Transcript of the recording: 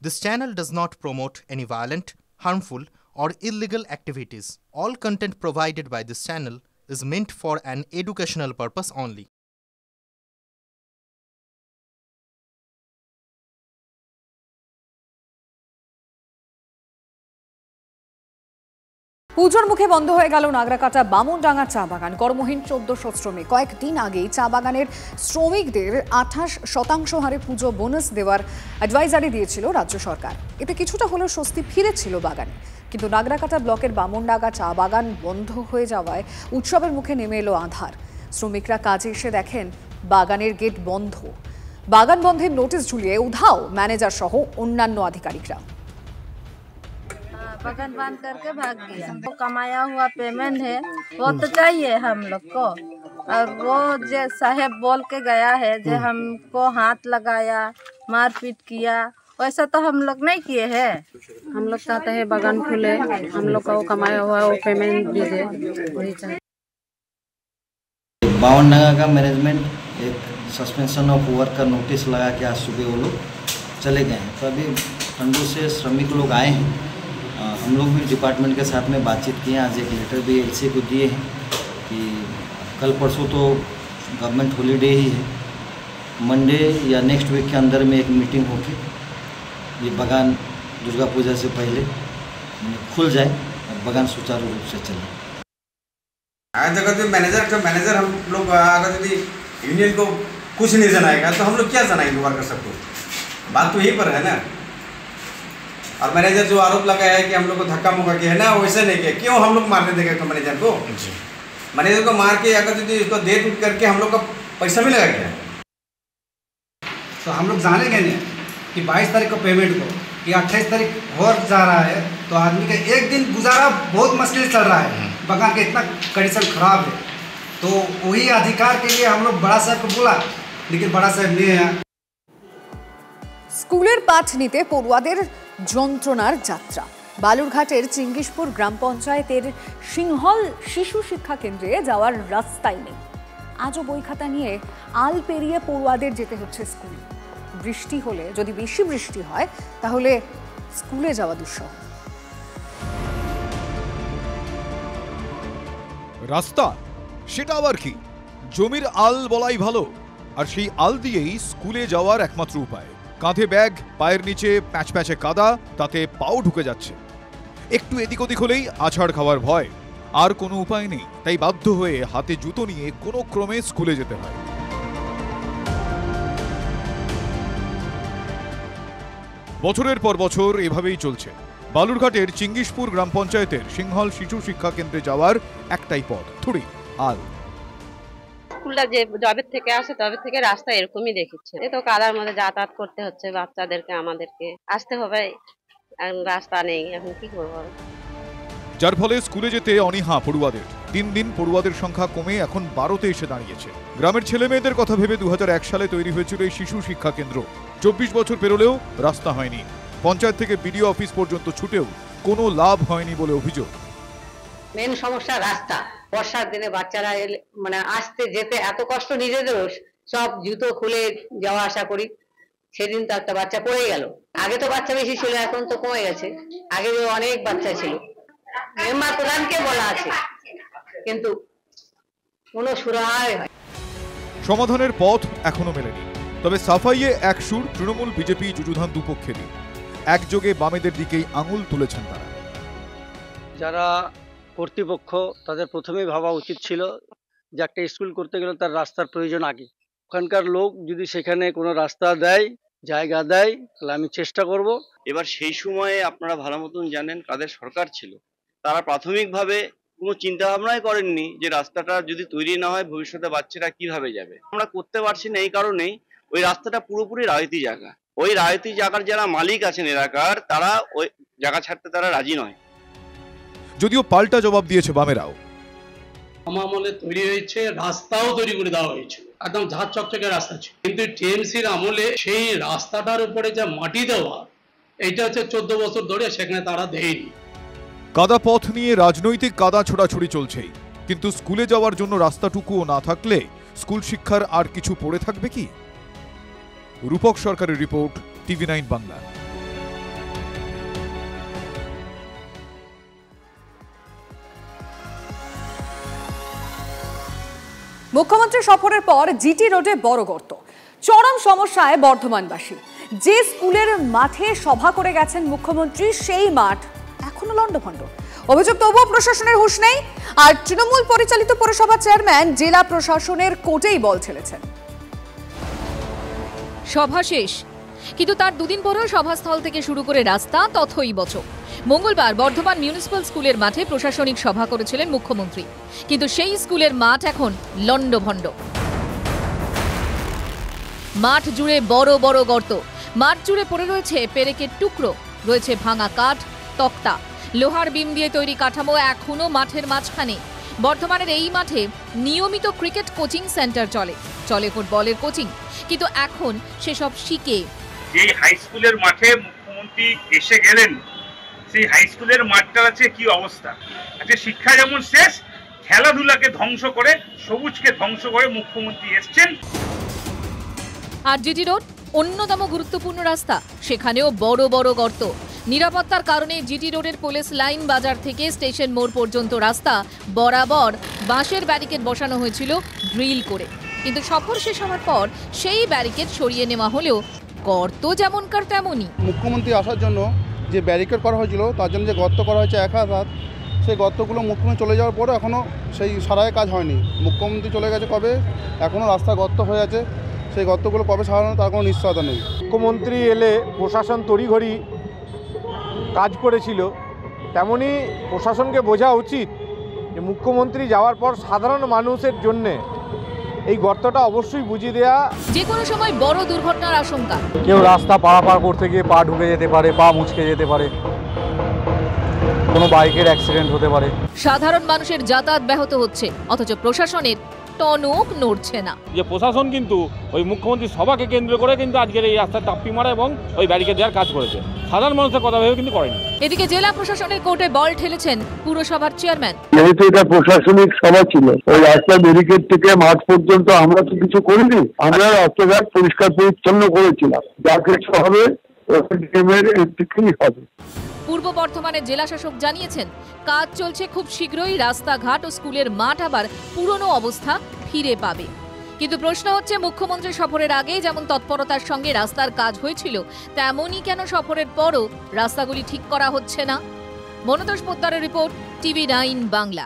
This channel does not promote any violent, harmful, or illegal activities. All content provided by this channel is meant for an educational purpose only. পুজোর মুখে বন্ধ হয়ে গেল নাগরাকাটা বামনডাঙ্গা চা বাগান। কর্মহীন 1400 শ্রমিক। কয়েকদিন আগেই চা বাগানের শ্রমিকদের 28% হারে পুজো বোনাস দেওয়ার অ্যাডভাইজারি দিয়েছিল রাজ্য সরকার। এতে কিছুটা হলেও স্বস্তি ফিরেছিল বাগানে। কিন্তু নাগরাকাটা ব্লকের বামনডাঙ্গা চা বাগান বন্ধ হয়ে যাওয়ায় উৎসবের মুখে নেমে এলো আঁধার। শ্রমিকরা কাজে এসে দেখেন বাগানের গেট বন্ধ। বাগান বন্ধের নোটিশ ঝুলিয়ে উধাও ম্যানেজার সহ অন্যান্য আধিকারিকরা। बगान बंद करके भाग गया। वो कमाया हुआ पेमेंट है वो तो चाहिए हम लोग को। और वो जो साहेब बोल के गया है जो हमको हाथ लगाया मारपीट किया वैसा तो हम लोग नहीं किए हैं। हम लोग चाहते हैं बागान खुले, हम लोग का वो कमाया हुआ वो पेमेंट भी दे, वही चाहिए। बावनडंगा का मैनेजमेंट एक सस्पेंशन ऑफ वर्क का नोटिस लगा के आज सुबह वो लोग चले गए हैं। तो अभी ठंडू से श्रमिक लोग आए हैं। हम लोग भी डिपार्टमेंट के साथ में बातचीत किए। आज एक लेटर भी एलसी को दिए हैं कि कल परसों तो गवर्नमेंट हॉलीडे ही है, मंडे या नेक्स्ट वीक के अंदर में एक मीटिंग होगी, ये बागान दुर्गा पूजा से पहले खुल जाए और बागान सुचारू रूप से चले। अगर जो मैनेजर हम लोग अगर यदि यूनियन को कुछ नहीं जनाएगा तो हम लोग क्या जनाएंगे वर्कर सबको? बात तो यही पर है ना। और मैनेजर जो आरोप लगाया है कि हम लोग को धक्का मुक्का किया है ना, वैसे नहीं किया। क्यों हम लोग मारने देंगे तो मैनेजर को? मैनेजर को मार के अगर यदि उसको दे टूट करके हम लोग का पैसा भी लगा क्या? तो हम लोग जानेंगे नहीं कि 22 तारीख को पेमेंट को कि 28 तारीख हो जा रहा है तो आदमी का एक दिन गुजारा बहुत मुश्किल चल रहा है। बागान का इतना कंडीशन खराब है। तो वही अधिकार के लिए हम लोग बड़ा साहब को बोला, लेकिन बड़ा साहब नहीं है। স্কুলের পাঠ নিতে পড়ুয়াদের যন্ত্রণার যাত্রা। বালুরঘাটের চিঙ্গিসপুর গ্রাম পঞ্চায়েতের সিংহল শিশু শিক্ষা কেন্দ্রে যাওয়ার রাস্তাই নেই। আজও বই খাতা নিয়ে আল পেরিয়ে পড়ুয়াদের যেতে হচ্ছে স্কুলে। বৃষ্টি হলে, যদি বেশি বৃষ্টি হয় তাহলে স্কুলে যাওয়া দুঃসহ। রাস্তা সেটা আবার কি? জমির আল বলাই ভালো। আর সেই আল দিয়েই স্কুলে যাওয়ার একমাত্র উপায়। কাঁধে ব্যাগ, পায়ের নিচে প্যাচ প্যাচে কাদা, তাতে পাও ঢুকে যাচ্ছে। একটু এদিক ওদিক হলেই আছাড় খাওয়ার ভয়। আর কোনো উপায় নেই, তাই বাধ্য হয়ে হাতে জুতো নিয়ে কোনো ক্রমে স্কুলে যেতে হয়। বছরের পর বছর এভাবেই চলছে। বালুরঘাটের চিঙ্গিসপুর গ্রাম পঞ্চায়েতের সিংহল শিশু শিক্ষা কেন্দ্রে যাওয়ার একটাই পথ, থুড়ি আল। স্কুলটা যে জবের থেকে আসে তবে থেকে রাস্তা এরকমই দেখেছে। এ তো কাদার মধ্যে যাতায়াত করতে হচ্ছে বাচ্চাদেরকে, আমাদেরকে আসতে হবে। রাস্তা নেই, এখন কি করবো? যার ফলে স্কুলে যেতে অনীহা পড়ুয়াদের। দিন দিন পড়ুয়াদের সংখ্যা কমে এখন 12তে এসে দাঁড়িয়েছে। গ্রামের ছেলে মেয়েদের কথা ভেবে 2001 সালে তৈরি হয়েছিল এই শিশু শিক্ষা কেন্দ্র। 24 বছর পেরোলেও রাস্তা হয়নি। পঞ্চায়েত থেকে বিডিও অফিস পর্যন্ত ছুটেও কোনো লাভ হয়নি বলে অভিযোগ। মেন সমস্যা রাস্তা। বর্ষার দিনে বাচ্চারা মানে আসতে যেতে এত কষ্ট, নিজেদেরও সব জুতো খুলে যাওয়া আসা করি। সেদিন তো একটা বাচ্চা পড়ে গেল। আগে তো বাচ্চা বেশি ছিল, এখন তো কমে গেছে। আগে অনেক বাচ্চা ছিল। মেম্বার প্রধানকে বলা আছে কিন্তু কোনো সুরাহাই হয়। সমাধানের পথ এখনো মেলেনি। তবে সাফাইয়ে এক সুর তৃণমূল, বিজেপি, যুযুধান দুপক্ষেরই। একযোগে বামেদের দিকেই আঙুল তুলেছেন তারা। যারা কর্তৃপক্ষ তাদের প্রথমেই ভাবা উচিত ছিল যে একটা স্কুল করতে গেলে তার রাস্তার প্রয়োজন আগে। ওখানকার লোক যদি সেখানে কোনো রাস্তা দেয়, জায়গা দেয়, তাহলে আমি চেষ্টা করব। এবার সেই সময়ে আপনারা ভালো মতন জানেন কাদের সরকার ছিল। তারা প্রাথমিকভাবে কোনো চিন্তা ভাবনাই করেননি যে রাস্তাটা যদি তৈরি না হয় ভবিষ্যতে বাচ্চারা কিভাবে যাবে। আমরা করতে পারছি না এই কারণেই ওই রাস্তাটা পুরোপুরি রায়তি জায়গা। ওই রায়তি জায়গার যারা মালিক আছেন এলাকার, তারা ওই জায়গা ছাড়তে তারা রাজি নয়। যদিও পাল্টা জবাব দিয়েছে বামেরাও। আমার আমলে তৈরি হয়েছে, রাস্তাও তৈরি করে দেওয়া হয়েছিল, একদম ঝাঁঝ চকচকে রাস্তা ছিল। কিন্তু টিএমসির আমলে সেই রাস্তাটার উপরে যে মাটি দেওয়া, এইটা হচ্ছে 14 বছর ধরে সেখানে তারা দেয়নি। কাদা পথ নিয়ে রাজনৈতিক কাদা ছোড়াছুড়ি চলছেই, কিন্তু স্কুলে যাওয়ার জন্য রাস্তাটুকুও না থাকলে স্কুল শিক্ষার আর কিছু পড়ে থাকবে কি? রূপক সরকারের রিপোর্ট, টিভি9 বাংলা। মুখ্যমন্ত্রী সফরের পর জিটি রোডে বড় গর্ত, চরম সমস্যায় বর্ধমানবাসী। যে স্কুলের মাঠে সভা করে গেছেন মুখ্যমন্ত্রী সেই মাঠ এখনো লন্ডভন্ড। অভিযোগ তবুও প্রশাসনের হুঁশ নেই, আর তৃণমূল পরিচালিত পৌরসভা চেয়ারম্যান জেলা প্রশাসনের কোর্টেই বল ছেড়েছেন। সভা শেষ, কিন্তু তার দুদিন পরেও সভাস্থল থেকে শুরু করে রাস্তা তথৈবচ। মঙ্গলবার বর্ধমান মিউনিসিপ্যাল স্কুলের মাঠে প্রশাসনিক সভা করেছিলেন মুখ্যমন্ত্রী, কিন্তু সেই স্কুলের মাঠ এখন লন্ডভন্ড। মাঠ জুড়ে বড় বড় গর্ত, মাঠ জুড়ে পড়ে রয়েছে পেরেকের টুকরো, রয়েছে ভাঙা কাঠ, তক্তা, লোহার বিম দিয়ে তৈরি কাঠামো এখনো মাঠের মাঝখানে। বর্ধমানের এই মাঠে নিয়মিত ক্রিকেট কোচিং সেন্টার চলে ফুটবলের কোচিং, কিন্তু এখন সেসব শিখে যে হাই স্কুলের মাঠে মুখ্যমন্ত্রী এসে গেলেন, সেই হাই স্কুলের মাঠটার আছে কি অবস্থা। আজকে শিক্ষা যেমন শেষ, খেলাধুলাকে ধ্বংস করে, সবুজকে ধ্বংস করে মুখ্যমন্ত্রী এসছেন। আর জিটি রোড অন্যতম গুরুত্বপূর্ণ রাস্তা, সেখানেও বড় বড় গর্ত। নিরাপত্তার কারণে জিটি রোডের পুলিশ লাইন বাজার থেকে স্টেশন মোড় পর্যন্ত রাস্তা বরাবর বাঁশের ব্যারিকেড বসানো হয়েছিল ড্রিল করে, কিন্তু সফর শেষ হওয়ার পর সেই ব্যারিকেড সরিয়ে নেওয়া হলেও গর্ত যেমনকার তেমনই। মুখ্যমন্ত্রী আসার জন্য যে ব্যারিকেড করা হয়েছিল, তার জন্য যে গর্ত করা হয়েছে 1 হাত, সেই গর্তগুলো মুখ্যমন্ত্রী চলে যাওয়ার পরে এখনও সেই সারায় কাজ হয়নি। মুখ্যমন্ত্রী চলে গেছে কবে, এখনও রাস্তা গর্ত হয়ে আছে, সেই গর্তগুলো কবে সারানো তার কোনো নিশ্চয়তা নেই। মুখ্যমন্ত্রী এলে প্রশাসন তড়িঘড়ি কাজ করেছিল, তেমনি প্রশাসনকে বোঝা উচিত যে মুখ্যমন্ত্রী যাওয়ার পর সাধারণ মানুষের জন্যে এই গর্তটা অবশ্যই বুঝিয়ে দেয়া। যে কোনো সময় বড় দুর্ঘটনার আশঙ্কা, কেউ রাস্তা পারাপার করতে গিয়ে পা ঢুকে যেতে পারে, পা মুচকে যেতে পারে, কোনো বাইকের অ্যাক্সিডেন্ট হতে পারে। সাধারণ মানুষের যাতায়াত ব্যাহত হচ্ছে, অথচ প্রশাসনের টনক নড়ছে না। যে প্রশাসন কিন্তু ওই মুখ্যমন্ত্রী সভাকে কেন্দ্র করে কিন্তু আজকের এই রাস্তার টাপ্পি মারা এবং ওই ব্যারিকেড দেওয়ার কাজ করেছে, সাধারণ মানুষের কথা ভেবে কিন্তু করেনি। এদিকে জেলা প্রশাসনের কোর্টে বল ঠেলেছেন পুরসভার চেয়ারম্যান। যেহেতু এটা প্রশাসনিক সভা ছিল, ওই রাস্তার ব্যারিকেড থেকে মাঠ পর্যন্ত আমরা তো কিছু করিনি, আমরা রাস্তাঘাট পরিষ্কার পরিচ্ছন্ন করেছিলাম, যা কিছু হবে হবে। পূর্ব বর্ধমানের জেলা শাসক জানিয়েছেন কাজ চলছে, খুব শীঘ্রই রাস্তাঘাট ও স্কুলের মাঠ আবার পুরনো অবস্থা ফিরে পাবে। কিন্তু প্রশ্ন হচ্ছে, মুখ্যমন্ত্রী সফরের আগে যেমন তৎপরতার সঙ্গে রাস্তার কাজ হয়েছিল, তেমনই কেন সফরের পরও রাস্তাগুলি ঠিক করা হচ্ছে না? মনোতোষ পোদ্দারের রিপোর্ট, TV9 বাংলা।